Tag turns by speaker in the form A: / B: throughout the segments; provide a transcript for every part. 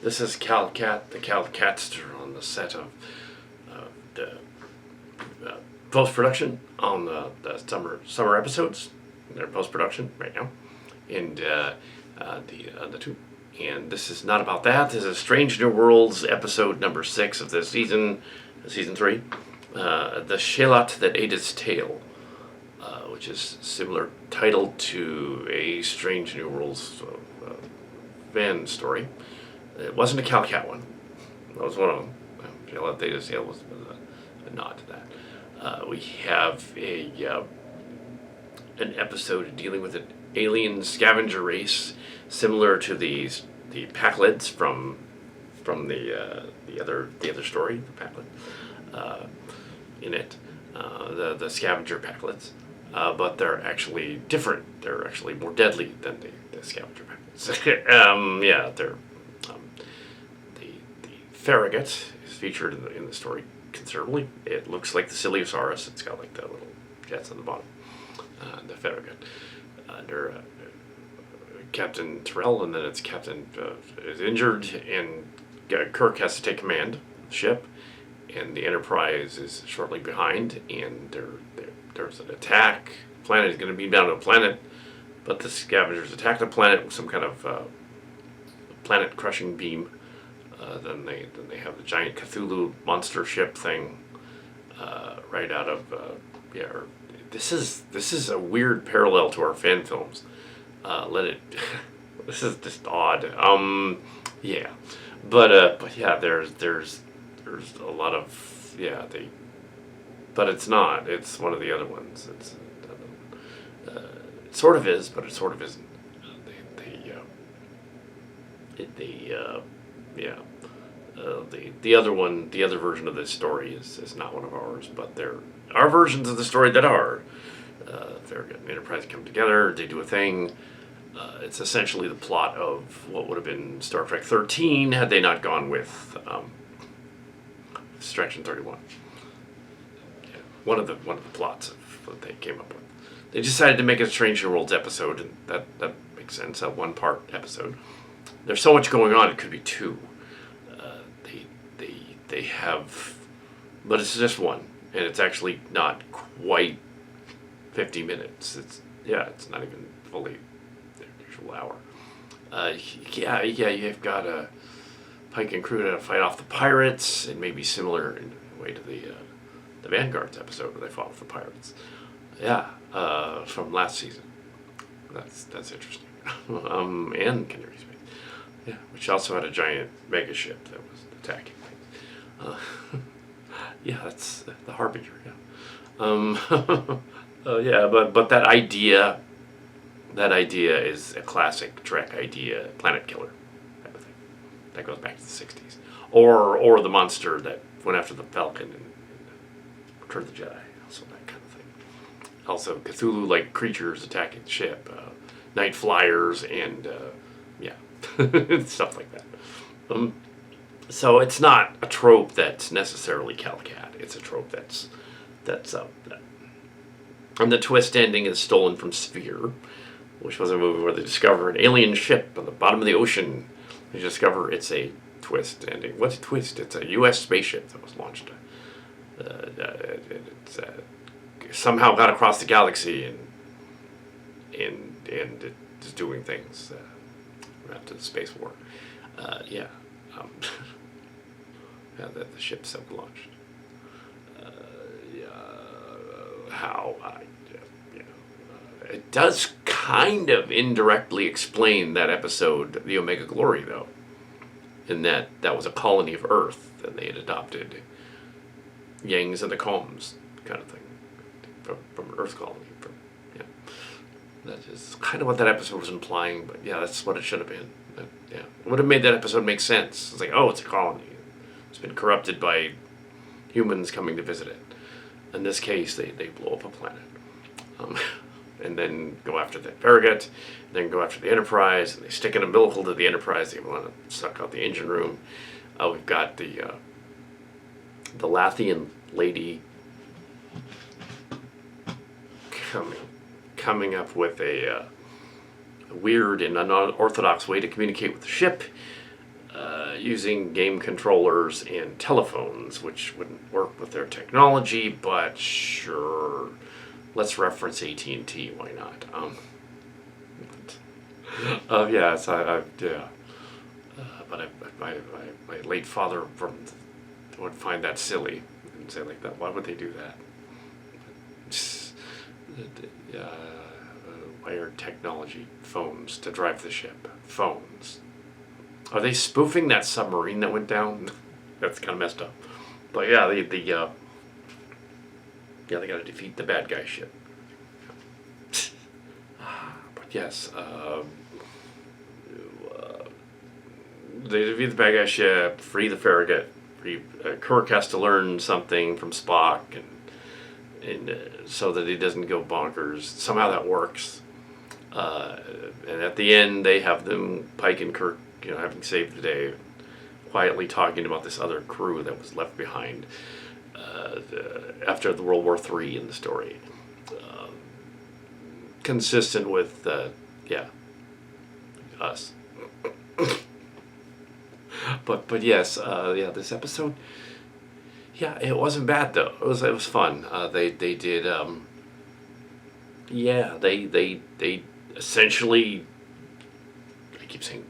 A: This is Kal Kat, the Kal Katster, on the set of the post production on the summer episodes. They're post production right now, and the two. And this is not about that. This is Strange New Worlds, episode number 6 of this season 3. The Sehlat that ate its tail, which is similar title to a Strange New Worlds fan story. It wasn't a Kal Kat one. That was one of them. Sehlat that ate its tail was a nod to that. We have an episode dealing with an alien scavenger race, similar to the Packlets from the other story, the Packlet in it, the scavenger Packlets, but they're actually different. They're actually more deadly than the scavenger Packlets. They're the Farrogut is featured in the story considerably. It looks like the Siliosaurus. It's got like the little jets on the bottom. The Farrogut under Captain Terrell, and then it's Captain is injured, and Kirk has to take command of the ship, and the Enterprise is shortly behind, and there's an attack. The planet is going to be down to a planet, but the scavengers attack the planet with some kind of planet-crushing beam. Then they have the giant Cthulhu monster ship thing right out of This is a weird parallel to our fan films. This is just odd. But yeah, there's a lot of but it's not. It's one of the other ones. It sort of is, but it sort of isn't. The other one, the other version of this story is not one of ours, but there are versions of the story that are. Farragut and Enterprise come together, they do a thing. It's essentially the plot of what would have been Star Trek 13 had they not gone with Section 31. Yeah, one of the plots of what they came up with. They decided to make a Strange New Worlds episode, and that makes sense. A one-part episode. There's so much going on; it could be 2. They have, but it's just one, and it's actually not quite 50 minutes. It's not even fully the usual hour. You've got a Pike and crew to fight off the pirates, and maybe similar in a way to the Vanguard's episode where they fought with the pirates. From last season. That's interesting. And Canary Space. Which also had a giant mega ship that was attacking. That's the Harbinger. But that idea is a classic Trek idea, planet killer type of thing. That goes back to the 60s, or the monster that went after the Falcon in Return of the Jedi. Also that kind of thing. Also Cthulhu-like creatures attacking the ship, night flyers, and stuff like that. So it's not a trope that's necessarily Kal Kat. It's a trope that's and the twist ending is stolen from Sphere, which was a movie where they discover an alien ship on the bottom of the ocean. They discover it's a twist ending. What's a twist? It's a U.S. spaceship that was launched. It's somehow got across the galaxy and it's doing things after the space war. The ship's launched. It does kind of indirectly explain that episode, The Omega Glory, though, in that was a colony of Earth, and they had adopted Yangs and the Combs kind of thing from an Earth colony. That is kind of what that episode was implying, but that's what it should have been. It would have made that episode make sense. It's like, it's a colony. It's been corrupted by humans coming to visit it. In this case, they blow up a planet. And then go after the Farragut, then go after the Enterprise, and they stick an umbilical to the Enterprise. They want to suck out the engine room. We've got the Lathian lady coming up with a weird and unorthodox way to communicate with the ship. using game controllers and telephones, which wouldn't work with their technology, but sure, let's reference AT&T, why not? Yes, yeah. But my late father would find that silly and say like that. Why would they do that? Wired technology, phones to drive the ship, phones. Are they spoofing that submarine that went down? That's kind of messed up. But yeah, they got to defeat the bad guy ship. But yes, they defeat the bad guy ship, free the Farrogut. Kirk has to learn something from Spock, and so that he doesn't go bonkers. Somehow that works. And at the end, they have them, Pike and Kirk, having saved the day, quietly talking about this other crew that was left behind after the World War III in the story. Consistent with, us. But yes, this episode, it wasn't bad though. It was fun. They did, they essentially, I keep saying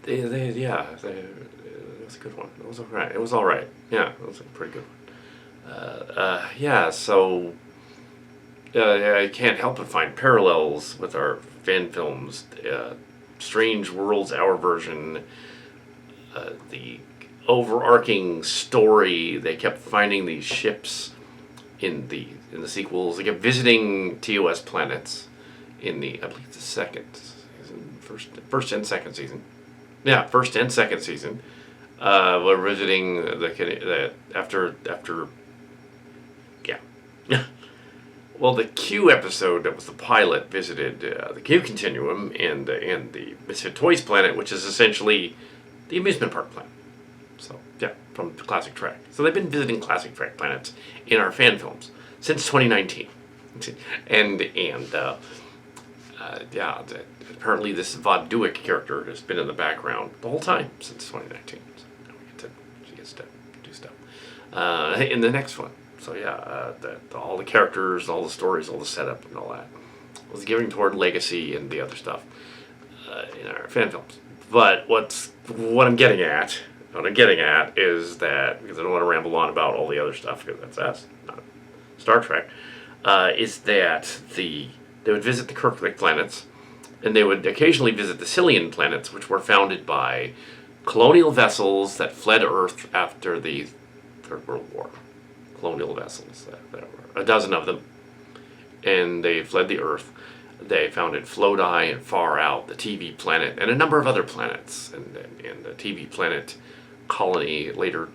A: it was a good one. It was alright. It was alright. Yeah, it was a pretty good one. So I can't help but find parallels with our fan films. Strange Worlds, our version, the overarching story. They kept finding these ships in the sequels. They kept visiting TOS planets in I believe the second season, first and second season. Yeah, first and second season. We're visiting the after. Yeah. Well, the Q episode that was the pilot visited the Q Continuum and the Misfit Toys planet, which is essentially the amusement park planet. So from the classic Trek. So they've been visiting classic Trek planets in our fan films since 2019, and apparently this Vaughn Duick character has been in the background the whole time since 2019. So she gets to do stuff in the next one. So all the characters, all the stories, all the setup, and all that was giving toward legacy and the other stuff in our fan films. But what I'm getting at is that, because I don't want to ramble on about all the other stuff, because that's us, not Star Trek, is that they would visit the Kirk planets, and they would occasionally visit the Sillian planets, which were founded by colonial vessels that fled Earth after the Third World War. Colonial vessels, there were a dozen of them, and they fled the Earth. They founded Flodi and Far Out, the TV planet, and a number of other planets, and the TV planet colony later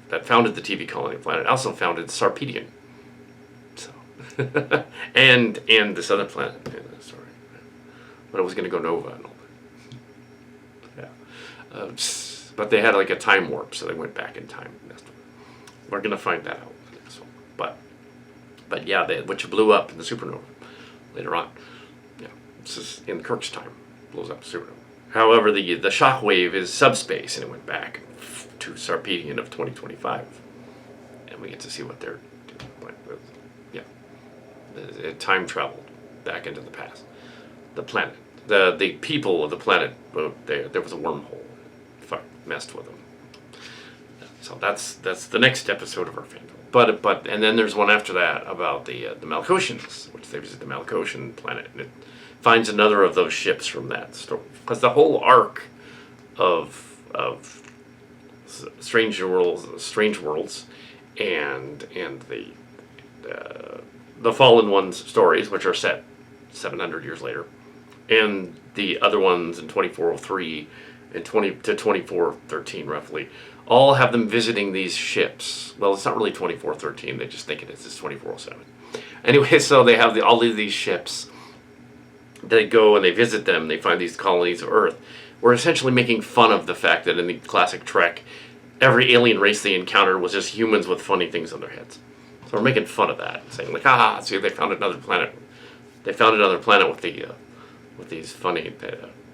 A: that founded the TV colony planet also founded Sarpedion. So and this other planet, sorry, but it was going to go Nova and all that. But they had like a time warp, so they went back in time. We're going to find that out in the next one. But which blew up in the supernova later on. Yeah, this is in Kirk's time, blows up the supernova. However, the shockwave is subspace, and it went back to Sarpedion of 2025, and we get to see what they're doing. It time traveled back into the past. The planet, the people of the planet, there was a wormhole. Messed with them. So that's the next episode of our fan film. But and then there's one after that about the Malkotians, which they visit the Malkotian planet, and it finds another of those ships from that story. Because the whole arc of Strange Worlds, and the Fallen Ones stories, which are set 700 years later, and the other ones in 2403 and 2413 roughly, all have them visiting these ships. Well, it's not really 2413. They just think it is. It's 2407. Anyway, so they have all of these ships. They go and they visit them. They find these colonies of Earth. We're essentially making fun of the fact that in the classic Trek, every alien race they encountered was just humans with funny things on their heads. So we're making fun of that, saying like, see, they found another planet. They found another planet with these funny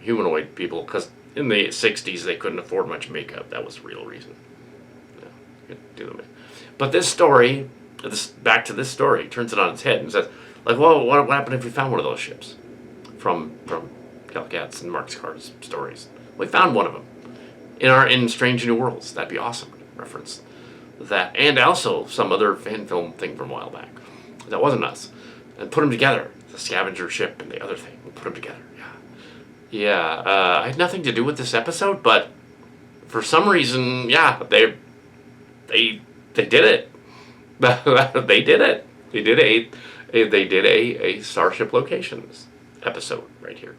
A: humanoid people, because in the 60s they couldn't afford much makeup. That was the real reason. Yeah, but this story, back to this story, turns it on its head and says, like, well, what happened if we found one of those ships from Kal Kat's and Mark Carr's stories? We found one of them in Strange New Worlds. That'd be awesome. Reference that, and also some other fan film thing from a while back that wasn't us, and put them together. The scavenger ship and the other thing. We'll put them together. Yeah. I had nothing to do with this episode, but for some reason, yeah, they did it. They did it. They did a Starship Locations episode right here.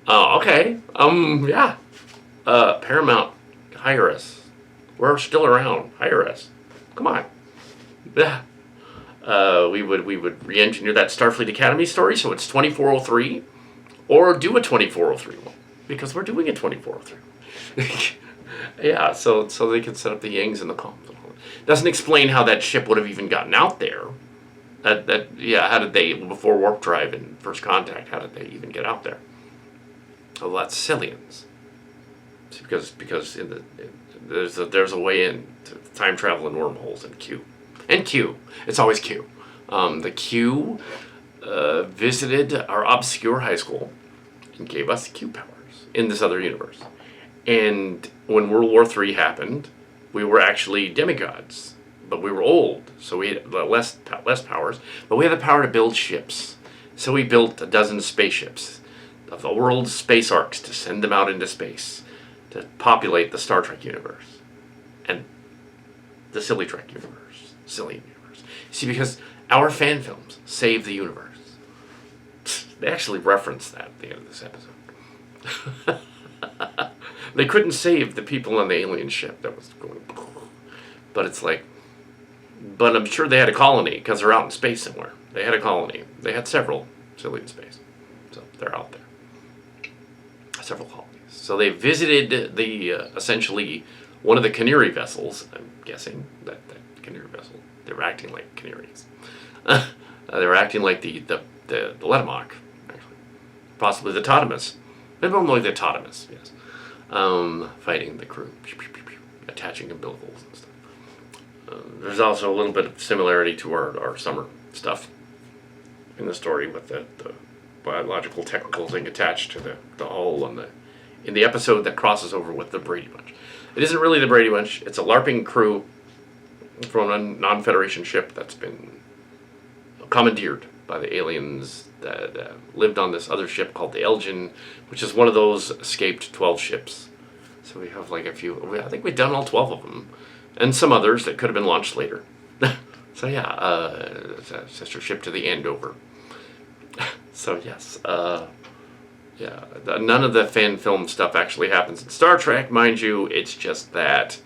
A: Okay. Yeah. Paramount, hire us. We're still around. Hire us. Come on. Yeah. We would re-engineer that Starfleet Academy story so it's 2403, or do a 2403 one, because we're doing a 2403. Yeah, so they can set up the Yangs and the comms and all that. Doesn't explain how that ship would have even gotten out there. How did they, before warp drive and first contact, how did they even get out there? Well, that's Sillians. Because there's a way in to time travel and wormholes and Q. And Q. It's always Q. The Q visited our obscure high school and gave us Q powers in this other universe. And when World War III happened, we were actually demigods. But we were old, so we had less powers. But we had the power to build ships. So we built a dozen spaceships of the world's space arcs to send them out into space to populate the Star Trek universe and the Silly Trek universe, Sillian universe. See, because our fan films save the universe. They actually reference that at the end of this episode. They couldn't save the people on the alien ship that was going, but it's like, but I'm sure they had a colony because they're out in space somewhere. They had a colony. They had several Sillian space, so they're out there. Several colonies. So they visited the essentially one of the Canary vessels. I'm guessing that Canary vessel. They were acting like canaries. They were acting like the Letamoc, actually, possibly the Totemus. Maybe more like the Totemus. Yes, fighting the crew, attaching umbilicals and stuff. There's also a little bit of similarity to our summer stuff in the story with the biological technical thing attached to the hull and in the episode that crosses over with the Brady Bunch. It isn't really the Brady Bunch. It's a LARPing crew from a non-Federation ship that's been commandeered by the aliens that lived on this other ship called the Elgin, which is one of those escaped 12 ships. So we have like a few. I think we've done all 12 of them, and some others that could have been launched later. So yeah, it's a sister ship to the Andover. So yes, yeah, none of the fan film stuff actually happens in Star Trek, mind you. It's just that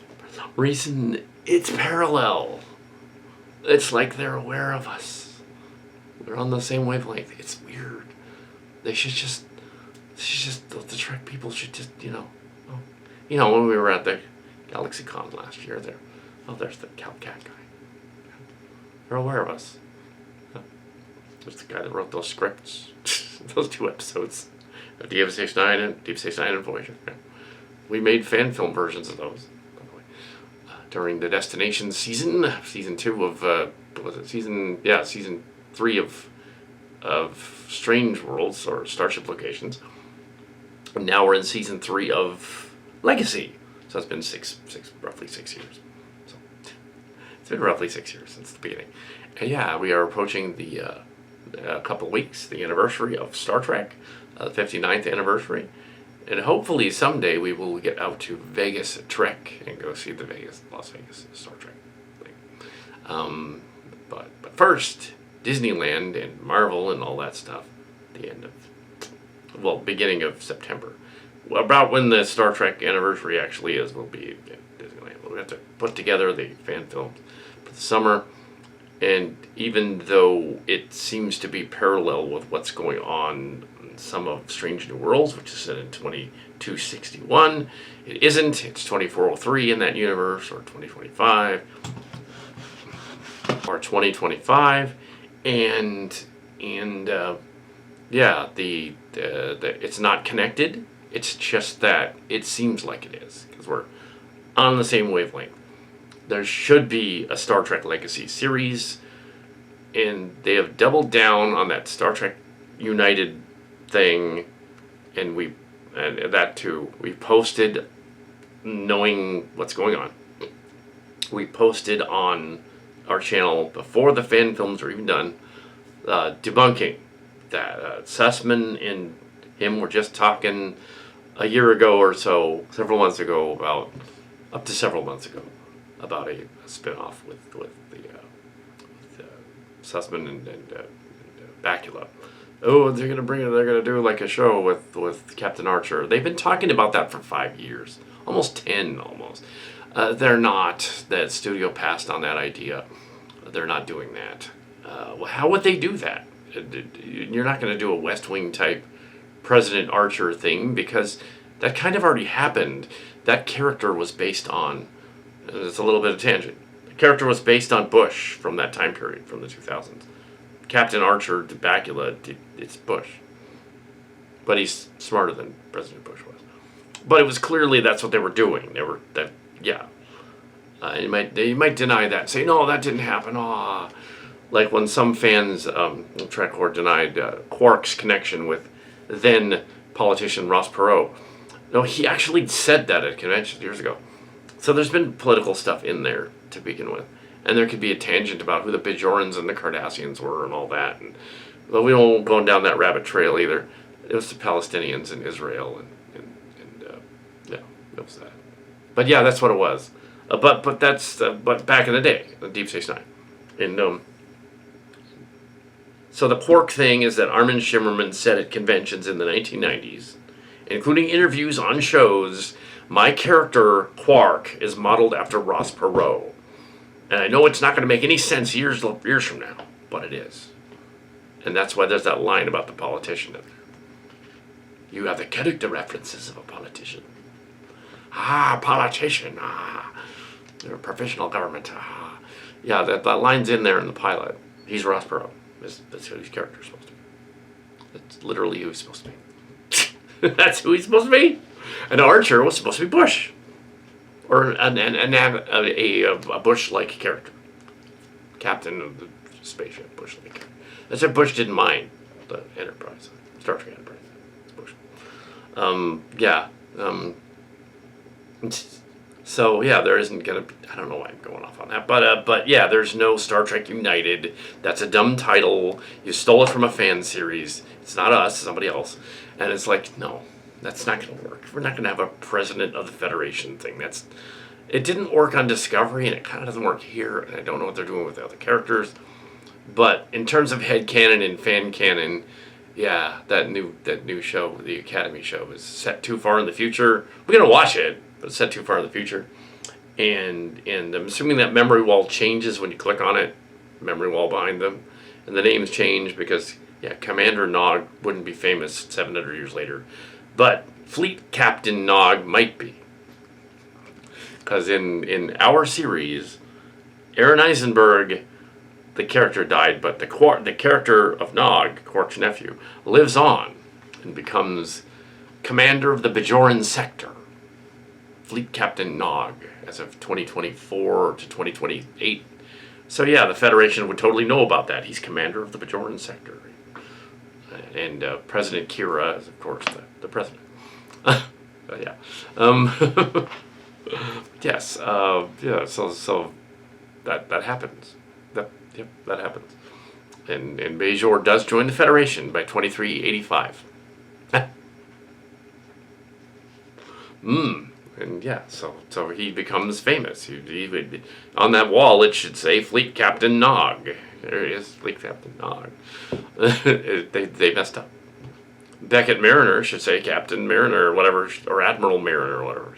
A: for some reason it's parallel. It's like they're aware of us. We're on the same wavelength. It's weird. They should just the Trek people should just, when we were at the GalaxyCon last year, there's the Kal Kat guy. They're aware of us. There's the guy that wrote those scripts, those 2 episodes of Deep Space Nine and Voyager. Yeah. We made fan film versions of those, by the way, during the Destination season 2 of season 3 of Strange Worlds or Starship Locations. And now we're in season 3 of Legacy. So it's been roughly 6 years. So it's been roughly 6 years since the beginning. And yeah, we are approaching a couple weeks, the anniversary of Star Trek, the 59th anniversary. And hopefully someday we will get out to Vegas Trek and go see the Las Vegas Star Trek thing. But first, Disneyland and Marvel and all that stuff, beginning of September. Well, about when the Star Trek anniversary actually is, will be at Disneyland. We'll have to put together the fan films for the summer. And even though it seems to be parallel with what's going on in some of Strange New Worlds, which is set in 2261, it isn't. It's 2403 in that universe, or 2025, or 2025, and it's not connected. It's just that it seems like it is, because we're on the same wavelength. There should be a Star Trek Legacy series, and they have doubled down on that Star Trek United thing, and that too. We posted knowing what's going on. We posted on our channel before the fan films were even done, debunking that Sussman and him were just talking a year ago or so, several months ago, up to several months ago, about a spin-off with Sussman and Bakula. Oh, they're gonna do like a show with Captain Archer. They've been talking about that for 5 years, almost 10, almost. They're not. That studio passed on that idea. They're not doing that. How would they do that? You're not going to do a West Wing type President Archer thing, because that kind of already happened. That character was based on, it's a little bit of tangent, the character was based on Bush from that time period, from the 2000s. Captain Archer, Bakula, it's Bush. But he's smarter than President Bush was. But it was clearly that's what they were doing. You might deny that and say, no, that didn't happen. Like when some fans, Trekcore denied Quark's connection with then politician Ross Perot. No, he actually said that at a convention years ago. So there's been political stuff in there to begin with. And there could be a tangent about who the Bajorans and the Cardassians were and all that. But we don't go down that rabbit trail either. It was the Palestinians and Israel and that was that. But yeah, that's what it was. But back in the day, Deep Space Nine. And so the Quark thing is that Armin Shimmerman said at conventions in the 1990s, including interviews on shows, my character, Quark, is modeled after Ross Perot. And I know it's not going to make any sense years from now, but it is. And that's why there's that line about the politician in there. You have the character references of a politician. Politician. They're a professional government. Yeah, that line's in there in the pilot. He's Ross Perot. That's who his character's supposed to be. That's literally who he's supposed to be. That's who he's supposed to be. And Archer was supposed to be Bush. Or a Bush-like character. Captain of the spaceship, Bush-like character. That's why Bush didn't mind the Enterprise. Star Trek Enterprise. It's Bush. So yeah, there isn't gonna be, I don't know why I'm going off on that, but yeah, there's no Star Trek United. That's a dumb title. You stole it from a fan series. It's not us, it's somebody else. And it's like, no, that's not gonna work. We're not gonna have a President of the Federation thing. It didn't work on Discovery, and it kind of doesn't work here. And I don't know what they're doing with the other characters. But in terms of headcanon and fan canon, yeah, that new show, the Academy show, is set too far in the future. We're gonna watch it, but it's set too far in the future. And I'm assuming that memory wall changes when you click on it, memory wall behind them, and the names change because Commander Nog wouldn't be famous 700 years later, but Fleet Captain Nog might be, because in our series, Aaron Eisenberg, the character died, but the character of Nog, Quark's nephew, lives on and becomes commander of the Bajoran sector. Fleet Captain Nog, as of 2024 to 2028. So yeah, the Federation would totally know about that. He's commander of the Bajoran sector. And President Kira is, of course, the president. But yeah. Yes. So that happens. That happens. And Bajor does join the Federation by 2385. And yeah, so he becomes famous. He would, on that wall it should say Fleet Captain Nog. There he is, Fleet Captain Nog. they messed up. Beckett Mariner should say Captain Mariner or whatever, or Admiral Mariner or whatever.